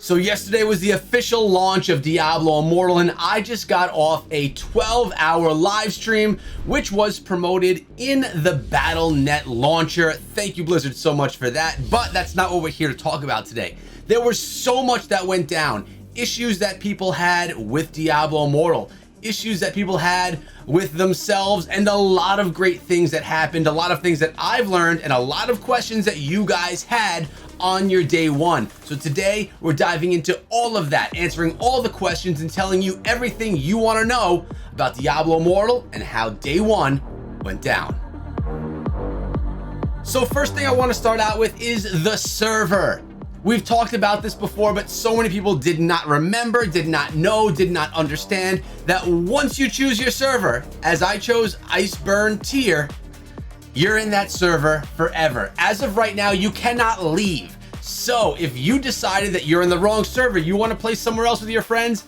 So yesterday was the official launch of Diablo Immortal, and I just got off a 12-hour live stream, which was promoted in the Battle.net launcher. Thank you, Blizzard, so much for that. But that's not what we're here to talk about today. There was so much that went down. Issues that people had with Diablo Immortal. Issues that people had with themselves, and a lot of great things that happened, a lot of things that I've learned, and a lot of questions that you guys had on your day one. So today we're diving into all of that, answering all the questions and telling you everything you want to know about Diablo Immortal and how day one went down. So first thing I want to start out with is the server. We've talked about this before, but so many people did not remember, did not know, did not understand that once you choose your server, as I chose Iceburn Tier, you're in that server forever. As of right now, you cannot leave. So if you decided that you're in the wrong server, you want to play somewhere else with your friends,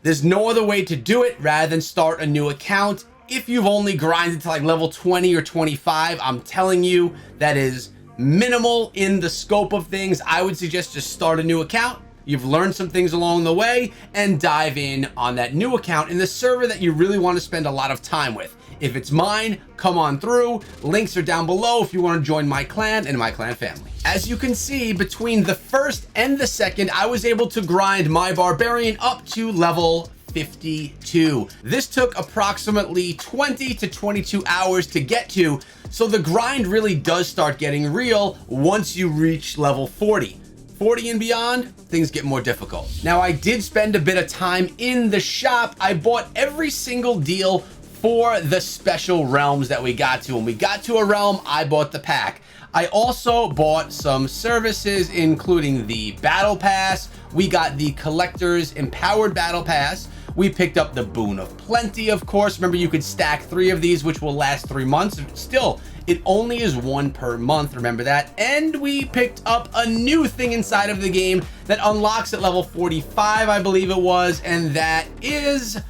there's no other way to do it rather than start a new account. If you've only grinded to like level 20 or 25, I'm telling you that is minimal in the scope of things. I would suggest just start a new account. You've learned some things along the way and dive in on that new account in the server that you really want to spend a lot of time with. If it's mine, come on through. Links are down below if you want to join my clan and my clan family. As you can see, between the first and the second, I was able to grind my barbarian up to level 52. This took approximately 20 to 22 hours to get to, so the grind really does start getting real once you reach level 40. 40 and beyond, things get more difficult. Now, I did spend a bit of time in the shop. I bought every single deal for the special realms that we got to. When we got to a realm, I bought the pack. I also bought some services, including the battle pass. We got the collector's empowered battle pass. We picked up the boon of plenty, of course. Remember, you could stack 3 of these, which will last 3 months. Still, it only is 1 per month, remember that. And we picked up a new thing inside of the game that unlocks at level 45, I believe it was, and that is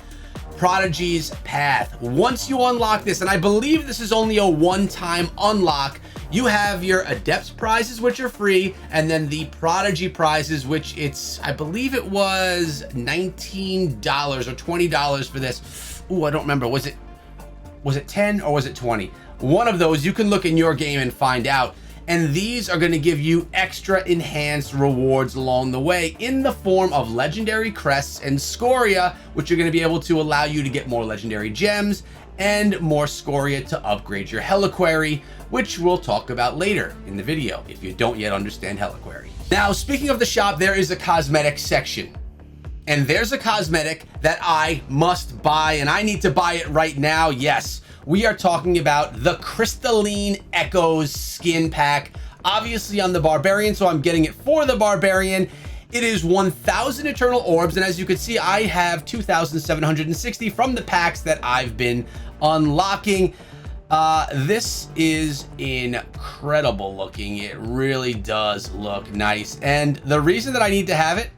Prodigy's Path. Once you unlock this, and I believe this is only a one-time unlock, you have your Adepts prizes, which are free, and then the Prodigy prizes, which I believe it was $19 or $20 for this. Ooh, I don't remember. Was it 10 or was it 20? One of those, you can look in your game and find out. And these are going to give you extra enhanced rewards along the way in the form of legendary crests and scoria, which are going to be able to allow you to get more legendary gems and more scoria to upgrade your Heliquary, which we'll talk about later in the video if you don't yet understand Heliquary. Now, speaking of the shop, there is a cosmetic section. And there's a cosmetic that I must buy, and I need to buy it right now. Yes, we are talking about the Crystalline Echoes skin pack. Obviously, I'm the Barbarian, so I'm getting it for the Barbarian. It is 1,000 Eternal Orbs, and as you can see, I have 2,760 from the packs that I've been unlocking. This is incredible looking. It really does look nice. And the reason that I need to have it,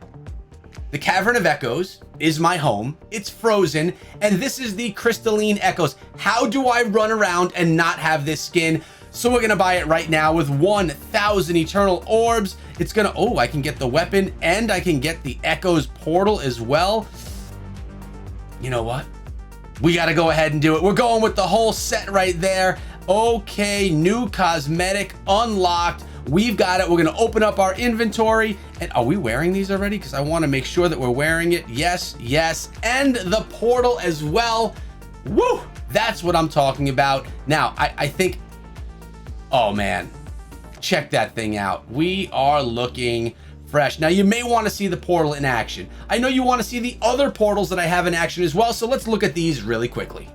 the Cavern of Echoes is my home. It's frozen, and this is the Crystalline Echoes. How do I run around and not have this skin? So we're gonna buy it right now with 1,000 Eternal Orbs. It's gonna, oh, I can get the weapon and I can get the Echoes portal as well. You know what? We gotta go ahead and do it. We're going with the whole set right there. Okay, new cosmetic unlocked. We've got it. We're going to open up our inventory. And are we wearing these already? Because I want to make sure that we're wearing it. Yes, yes. And the portal as well. Woo! That's what I'm talking about. Now, I think, oh man, check that thing out. We are looking fresh. Now, you may want to see the portal in action. I know you want to see the other portals that I have in action as well. So let's look at these really quickly.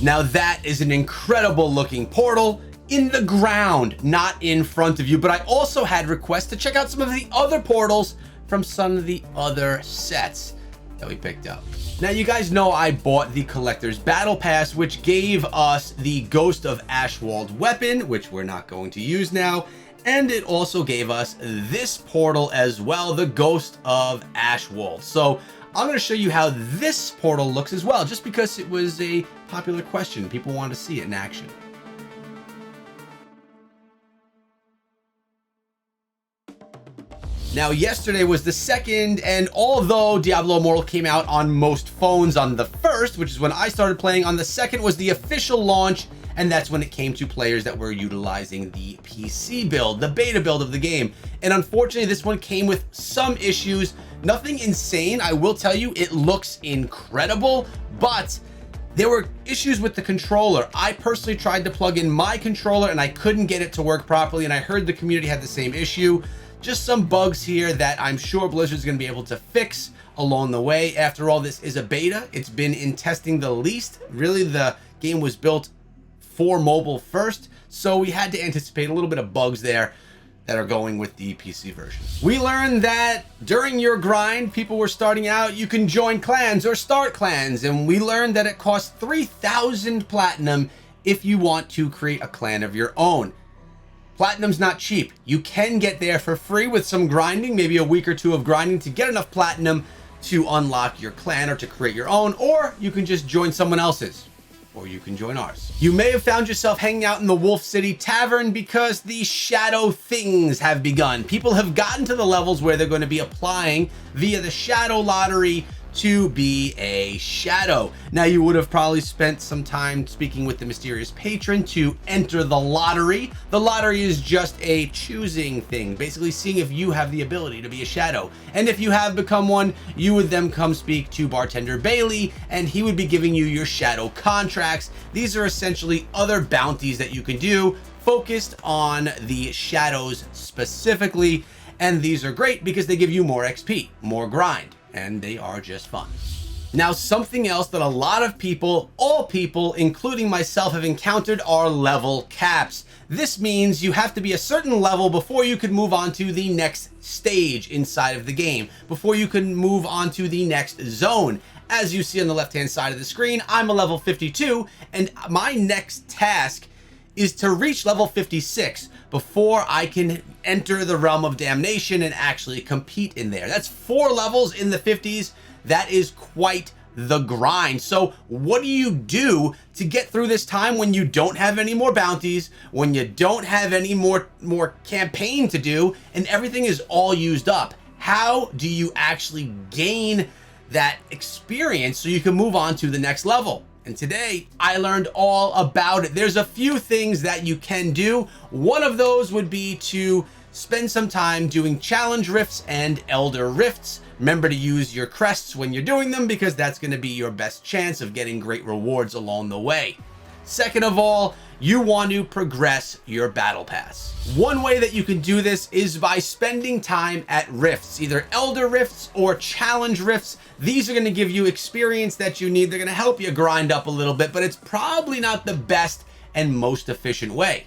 Now that is an incredible looking portal in the ground, not in front of you. But I also had requests to check out some of the other portals from some of the other sets that we picked up. Now, you guys know I bought the Collector's Battle Pass, which gave us the Ghost of Ashwald weapon, which we're not going to use now. And it also gave us this portal as well, the Ghost of Ashwald. So I'm going to show you how this portal looks as well, just because it was a popular question. People wanted to see it in action. Now, yesterday was the second, and although Diablo Immortal came out on most phones on the first, which is when I started playing, on the second was the official launch, and that's when it came to players that were utilizing the PC build, the beta build of the game. And unfortunately, this one came with some issues. Nothing insane, I will tell you, it looks incredible, but there were issues with the controller. I personally tried to plug in my controller and I couldn't get it to work properly, and I heard the community had the same issue. Just some bugs here that I'm sure Blizzard's gonna be able to fix along the way. After all, this is a beta. It's been in testing the least. Really, the game was built for mobile first, so we had to anticipate a little bit of bugs there that are going with the PC version. We learned that during your grind, people were starting out, you can join clans or start clans, and we learned that it costs 3,000 platinum if you want to create a clan of your own. Platinum's not cheap. You can get there for free with some grinding, maybe a week or two of grinding to get enough platinum to unlock your clan or to create your own, or you can just join someone else's, or you can join ours. You may have found yourself hanging out in the Wolf City Tavern because the shadow things have begun. People have gotten to the levels where they're going to be applying via the shadow lottery to be a shadow. Now, you would have probably spent some time speaking with the mysterious patron to enter the lottery. The lottery is just a choosing thing, basically seeing if you have the ability to be a shadow. And if you have become one, you would then come speak to bartender Bailey, and he would be giving you your shadow contracts. These are essentially other bounties that you can do focused on the shadows specifically. And these are great because they give you more XP, more grind, and they are just fun. Now, something else that a lot of people, all people, including myself, have encountered are level caps. This means you have to be a certain level before you can move on to the next stage inside of the game, before you can move on to the next zone. As you see on the left-hand side of the screen, I'm a level 52, and my next task is to reach level 56 before I can enter the realm of damnation and actually compete in there. That's 4 levels in the 50s. That is quite the grind. So what do you do to get through this time when you don't have any more bounties, when you don't have any more campaign to do, and everything is all used up? How do you actually gain that experience so you can move on to the next level? And today I learned all about it. There's a few things that you can do. One of those would be to spend some time doing challenge rifts and elder rifts. Remember to use your crests when you're doing them, because that's going to be your best chance of getting great rewards along the way. Second of all, you want to progress your battle pass. One way that you can do this is by spending time at rifts, either elder rifts or challenge rifts. These are going to give you experience that you need. They're going to help you grind up a little bit, but it's probably not the best and most efficient way.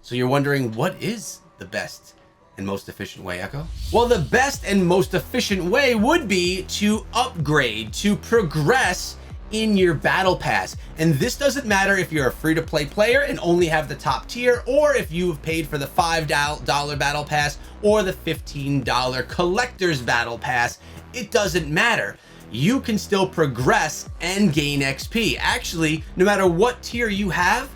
So you're wondering, what is the best and most efficient way, Echo? Well, the best and most efficient way would be to upgrade, to progress in your battle pass. And this doesn't matter if you're a free-to-play player and only have the top tier, or if you've paid for the $5 battle pass or the $15 collector's battle pass. It doesn't matter. You can still progress and gain XP. Actually, no matter what tier you have,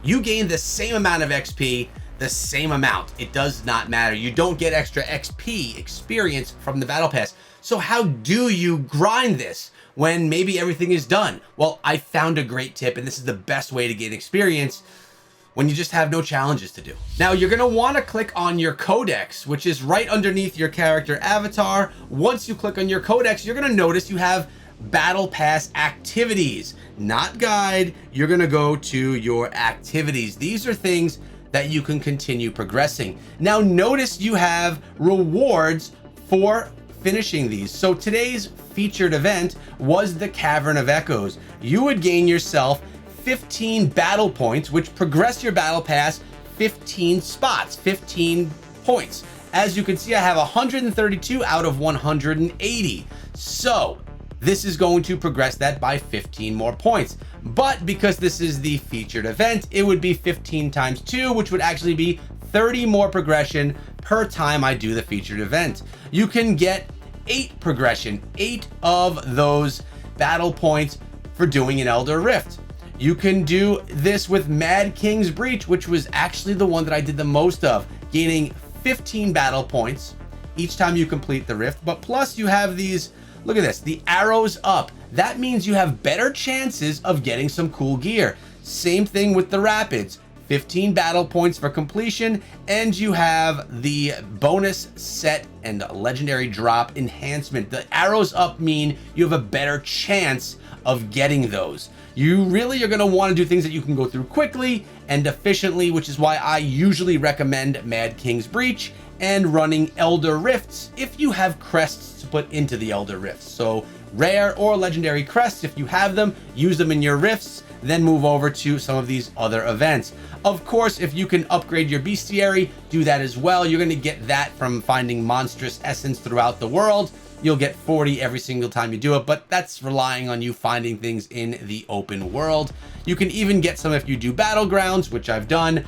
you gain the same amount of XP, the same amount. It does not matter. You don't get extra XP experience from the battle pass. So how do you grind this when maybe everything is done? Well, I found a great tip, and this is the best way to gain experience when you just have no challenges to do. Now, you're gonna wanna click on your codex, which is right underneath your character avatar. Once you click on your codex, you're gonna notice you have battle pass activities, not guide. You're gonna go to your activities. These are things that you can continue progressing. Now, notice you have rewards for finishing these. So today's featured event was the Cavern of Echoes. You would gain yourself 15 battle points, which progress your battle pass 15 spots, 15 points. As you can see, I have 132 out of 180. So this is going to progress that by 15 more points. But because this is the featured event, it would be 15 times 2, which would actually be 30 more progression per time I do the featured event. You can get 8 progression, 8 of those battle points for doing an Elder Rift. You can do this with Mad King's Breach, which was actually the one that I did the most of, gaining 15 battle points each time you complete the rift. But plus you have these, look at this, the arrows up. That means you have better chances of getting some cool gear. Same thing with the rapids. 15 battle points for completion, and you have the bonus set and legendary drop enhancement. The arrows up mean you have a better chance of getting those. You really are going to want to do things that you can go through quickly and efficiently, which is why I usually recommend Mad King's Breach and running Elder Rifts if you have crests to put into the Elder Rifts. So rare or legendary crests, if you have them, use them in your rifts, then move over to some of these other events. Of course, if you can upgrade your bestiary, do that as well. You're going to get that from finding monstrous essence throughout the world. You'll get 40 every single time you do it, but that's relying on you finding things in the open world. You can even get some if you do battlegrounds, which I've done,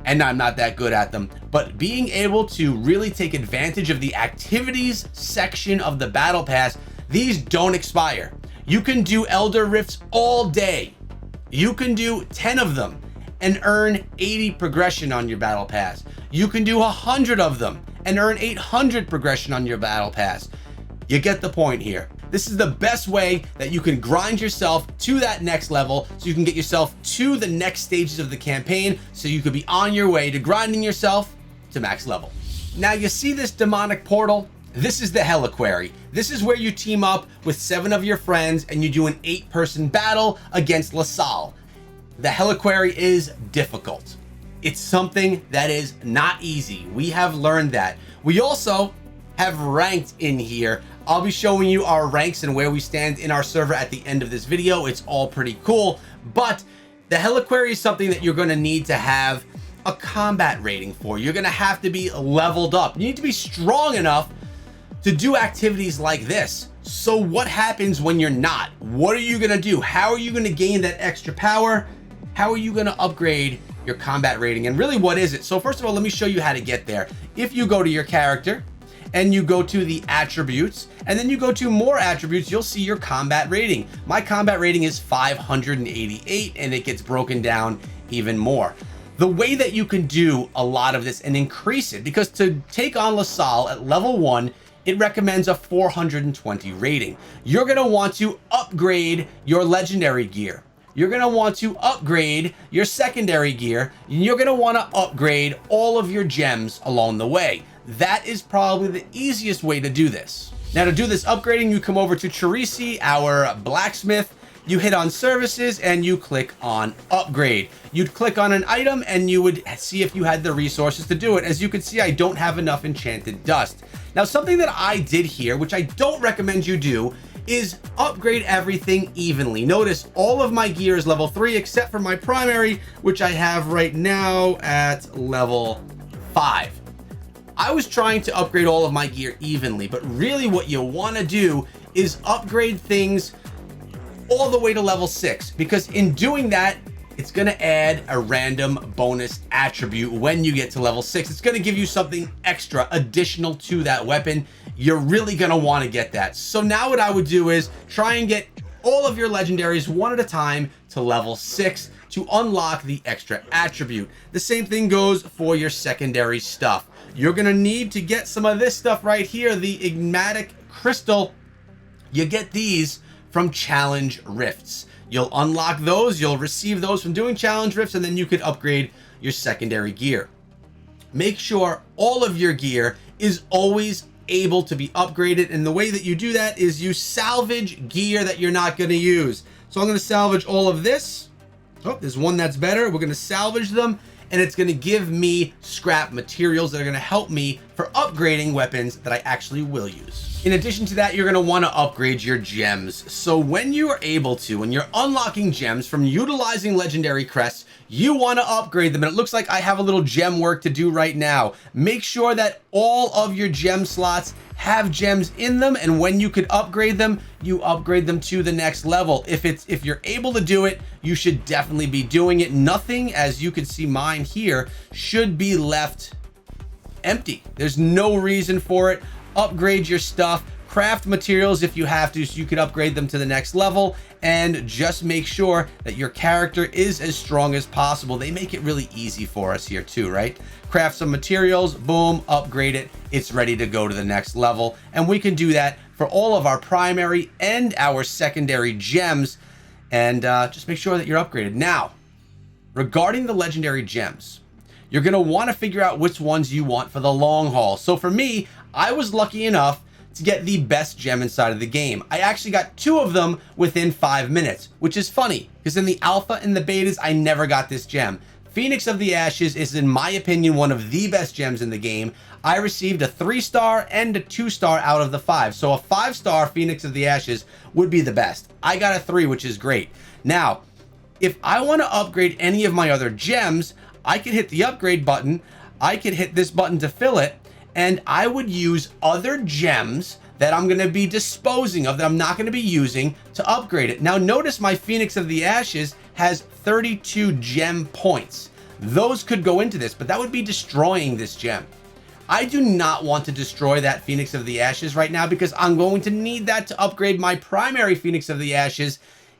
and I'm not that good at them. But being able to really take advantage of the activities section of the battle pass, these don't expire. You can do Elder Rifts all day. You can do 10 of them and earn 80 progression on your battle pass. You can do 100 of them and earn 800 progression on your battle pass. You get the point here. This is the best way that you can grind yourself to that next level, so you can get yourself to the next stages of the campaign, so you could be on your way to grinding yourself to max level. Now you see this demonic portal? This is the Heliquary. This is where you team up with 7 of your friends and you do an 8-person battle against LaSalle. The Heliquary is difficult. It's something that is not easy. We have learned that. We also have ranked in here. I'll be showing you our ranks and where we stand in our server at the end of this video. It's all pretty cool, but the Heliquary is something that you're going to need to have a combat rating for. You're going to have to be leveled up. You need to be strong enough to do activities like this. So what happens when you're not? What are you going to do? How are you going to gain that extra power? How are you going to upgrade your combat rating? And really, what is it? So first of all, let me show you how to get there. If you go to your character and you go to the attributes, and then you go to more attributes, you'll see your combat rating. My combat rating is 588, and it gets broken down even more. The way that you can do a lot of this and increase it, because to take on LaSalle at level 1, it recommends a 420 rating. You're gonna want to upgrade your legendary gear. You're gonna want to upgrade your secondary gear, and you're gonna wanna upgrade all of your gems along the way. That is probably the easiest way to do this. Now to do this upgrading, you come over to Charisi, our blacksmith, you hit on services and you click on upgrade. You'd click on an item and you would see if you had the resources to do it. As you can see, I don't have enough enchanted dust. Now something that I did here, which I don't recommend you do, is upgrade everything evenly. Notice all of my gear is level 3 except for my primary, which I have right now at level 5. I was trying to upgrade all of my gear evenly, but really what you want to do is upgrade things all the way to level 6, because in doing that, it's going to add a random bonus attribute when you get to level 6. It's going to give you something extra additional to that weapon. You're really going to want to get that. So now what I would do is try and get all of your legendaries one at a time to level 6 to unlock the extra attribute. The same thing goes for your secondary stuff. You're going to need to get some of this stuff right here, the Enigmatic Crystal. You get these from challenge rifts. You'll unlock those, you'll receive those from doing challenge rifts, and then you could upgrade your secondary gear. Make sure all of your gear is always able to be upgraded, and the way that you do that is you salvage gear that you're not going to use. So I'm going to salvage all of this. Oh, there's one that's better. We're going to salvage them, and it's going to give me scrap materials that are going to help me for upgrading weapons that I actually will use. In addition to that, you're going to want to upgrade your gems. So when you are able to, when you're unlocking gems from utilizing legendary crests, you want to upgrade them. And it looks like I have a little gem work to do right now. Make sure that all of your gem slots have gems in them, and when you could upgrade them, you upgrade them to the next level. If you're able to do it, you should definitely be doing it. Nothing, as you can see mine here, should be left empty. There's no reason for it. Upgrade your stuff craft materials if you have to, so you can upgrade them to the next level, and just make sure that your character is as strong as possible. They make it really easy for us here too, right? Craft some materials, boom, upgrade it. It's ready to go to the next level. And we can do that for all of our primary and our secondary gems. And just make sure that you're upgraded. Now, regarding the legendary gems, you're going to want to figure out which ones you want for the long haul. So for me, I was lucky enough to get the best gem inside of the game. I actually got 2 of them within 5 minutes, which is funny because in the alpha and the betas, I never got this gem. Phoenix of the Ashes is, in my opinion, one of the best gems in the game. I received a 3-star and a 2-star out of the 5. So a 5-star Phoenix of the Ashes would be the best. I got a 3, which is great. Now, if I want to upgrade any of my other gems, I could hit the upgrade button. I could hit this button to fill it, and I would use other gems that I'm going to be disposing of, that I'm not going to be using, to upgrade it. Now notice my Phoenix of the Ashes has 32 gem points. Those could go into this, but that would be destroying this gem. I do not want to destroy that Phoenix of the Ashes right now because I'm going to need that to upgrade my primary Phoenix of the Ashes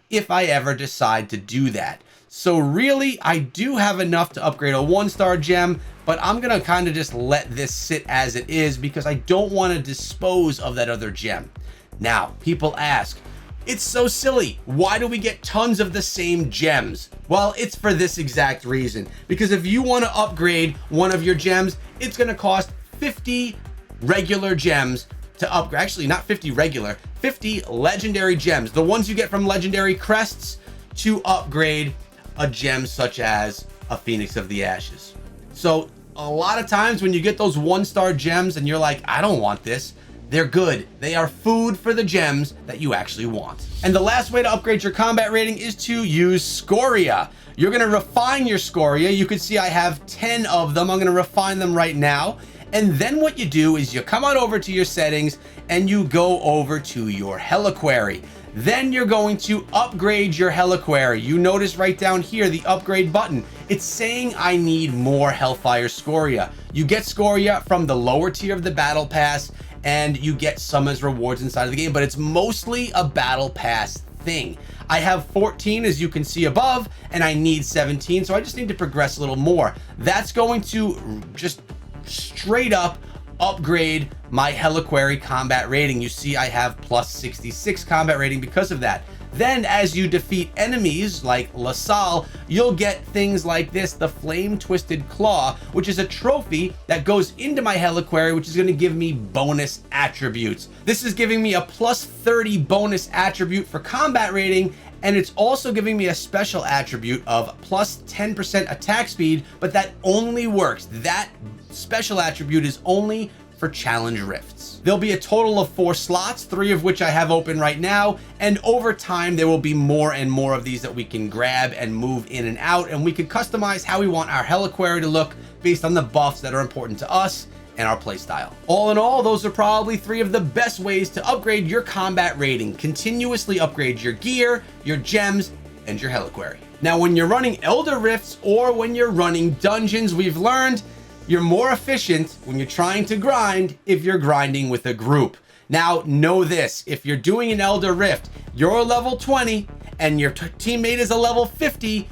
if I ever decide to do that. So really, I do have enough to upgrade a 1-star gem, but I'm going to kind of just let this sit as it is because I don't want to dispose of that other gem. Now, people ask, it's so silly. Why do we get tons of the same gems? Well, it's for this exact reason. Because if you want to upgrade one of your gems, it's going to cost 50 regular gems to upgrade. Actually, not 50 regular, 50 legendary gems. The ones you get from legendary crests to upgrade a gem such as a Phoenix of the Ashes. So a lot of times when you get those 1-star gems and you're like, I don't want this, they're good. They are food for the gems that you actually want. And the last way to upgrade your combat rating is to use Scoria. You're going to refine your Scoria. You can see I have 10 of them. I'm going to refine them right now. And then what you do is you come on over to your settings and you go over to your Heliquary. Then you're going to upgrade your Heliquary. You notice right down here, the upgrade button. It's saying I need more Hellfire Scoria. You get Scoria from the lower tier of the Battle Pass, and you get some as rewards inside of the game, but it's mostly a Battle Pass thing. I have 14, as you can see above, and I need 17, so I just need to progress a little more. That's going to just straight up upgrade my Heliquary combat rating. You see I have plus 66 combat rating because of that. Then as you defeat enemies like LaSalle, you'll get things like this, the Flame Twisted Claw, which is a trophy that goes into my Heliquary, which is going to give me bonus attributes. This is giving me a plus 30 bonus attribute for combat rating, and it's also giving me a special attribute of plus 10% attack speed, but that only works. That special attribute is only for challenge rifts. There'll be a total of 4 slots, 3 of which I have open right now, and over time there will be more and more of these that we can grab and move in and out, and we can customize how we want our Heliquary to look based on the buffs that are important to us and our playstyle. All in all, those are probably 3 of the best ways to upgrade your combat rating. Continuously upgrade your gear, your gems, and your Heliquary. Now, when you're running Elder Rifts or when you're running dungeons, we've learned you're more efficient when you're trying to grind if you're grinding with a group. Now, know this, if you're doing an Elder Rift, you're a level 20 and your teammate is a level 50,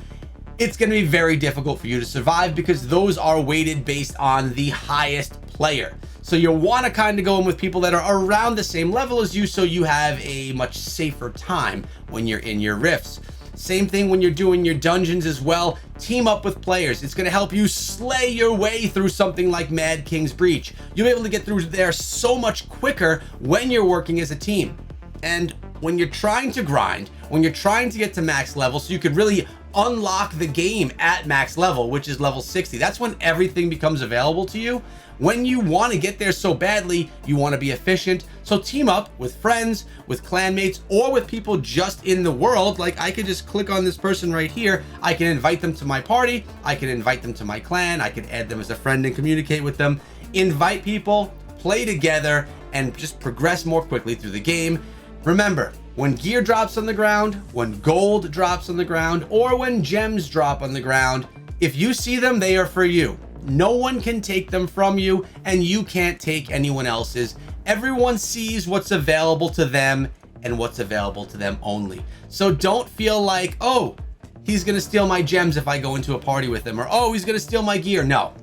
it's going to be very difficult for you to survive because those are weighted based on the highest player. So you'll want to kind of go in with people that are around the same level as you so you have a much safer time when you're in your rifts. Same thing when you're doing your dungeons as well. Team up with players. It's going to help you slay your way through something like Mad King's Breach. You'll be able to get through there so much quicker when you're working as a team. And when you're trying to grind, when you're trying to get to max level so you could really unlock the game at max level, which is level 60, that's when everything becomes available to you. When you want to get there so badly, you want to be efficient. So team up with friends, with clanmates, or with people just in the world. Like I could just click on this person right here. I can invite them to my party. I can invite them to my clan. I can add them as a friend and communicate with them. Invite people, play together, and just progress more quickly through the game. Remember, when gear drops on the ground, when gold drops on the ground, or when gems drop on the ground, if you see them, they are for you. No one can take them from you, and you can't take anyone else's. Everyone sees what's available to them and what's available to them only. So don't feel like, oh, he's gonna steal my gems if I go into a party with him, or oh, he's gonna steal my gear. No,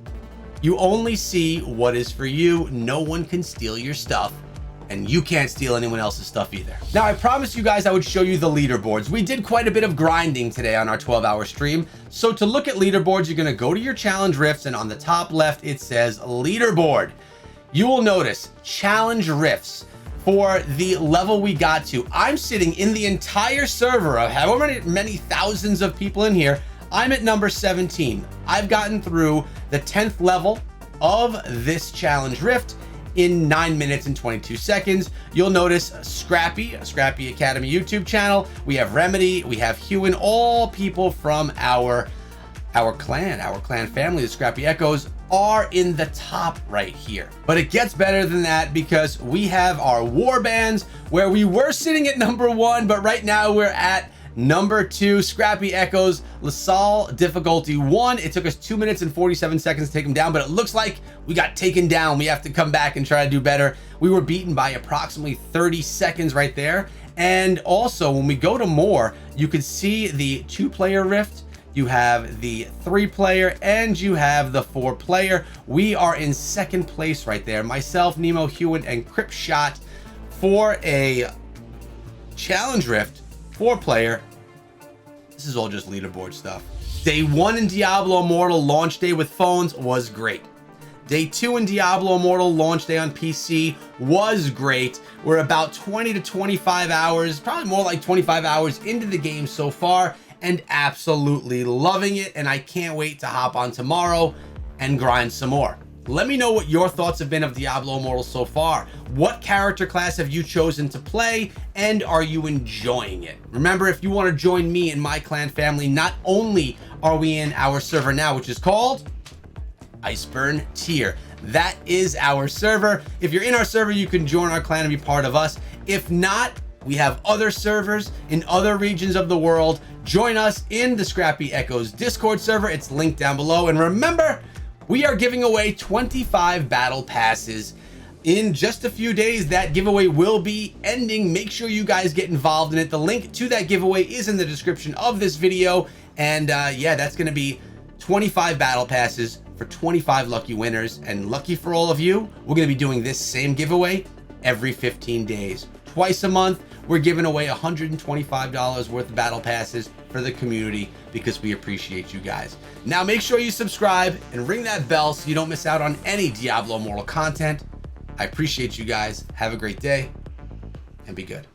you only see what is for you. No one can steal your stuff, and you can't steal anyone else's stuff either. Now, I promised you guys I would show you the leaderboards. We did quite a bit of grinding today on our 12-hour stream. So to look at leaderboards, you're gonna go to your challenge rifts, and on the top left, it says leaderboard. You will notice challenge rifts for the level we got to. I'm sitting in the entire server of however many thousands of people in here. I'm at number 17. I've gotten through the 10th level of this challenge rift in 9 minutes and 22 seconds. You'll notice Scrappy Academy YouTube channel. We have Remedy, we have Hewen, all people from our clan family, the Scrappy Echoes, are in the top right here. But it gets better than that, because we have our war bands where we were sitting at number 1, but right now we're at number 2, Scrappy Echoes, LaSalle difficulty 1. It took us 2 minutes and 47 seconds to take him down, but it looks like we got taken down. We have to come back and try to do better. We were beaten by approximately 30 seconds right there. And also, when we go to more, you can see the 2-player rift, you have the 3-player, and you have the 4-player. We are in 2nd place right there. Myself, Nemo, Hewen, and Cripshot for a challenge rift 4-player. This is all just leaderboard stuff. Day 1 in Diablo Immortal launch day with phones was great. Day 2 in Diablo Immortal launch day on PC was great. We're about 20 to 25 hours, probably more like 25 hours into the game so far, and absolutely loving it. And I can't wait to hop on tomorrow and grind some more. Let me know what your thoughts have been of Diablo Immortal so far. What character class have you chosen to play, and are you enjoying it? Remember, if you want to join me and my clan family, not only are we in our server now, which is called Iceburn Tier. That is our server. If you're in our server, you can join our clan and be part of us. If not, we have other servers in other regions of the world. Join us in the Scrappy Echoes Discord server. It's linked down below. And remember, we are giving away 25 battle passes in just a few days. That giveaway will be ending. Make sure you guys get involved in it. The link to that giveaway is in the description of this video. And yeah, that's going to be 25 battle passes for 25 lucky winners. And lucky for all of you, we're going to be doing this same giveaway every 15 days. Twice a month, we're giving away $125 worth of battle passes for the community, because we appreciate you guys. Now make sure you subscribe and ring that bell so you don't miss out on any Diablo Immortal content. I appreciate you guys. Have a great day and be good.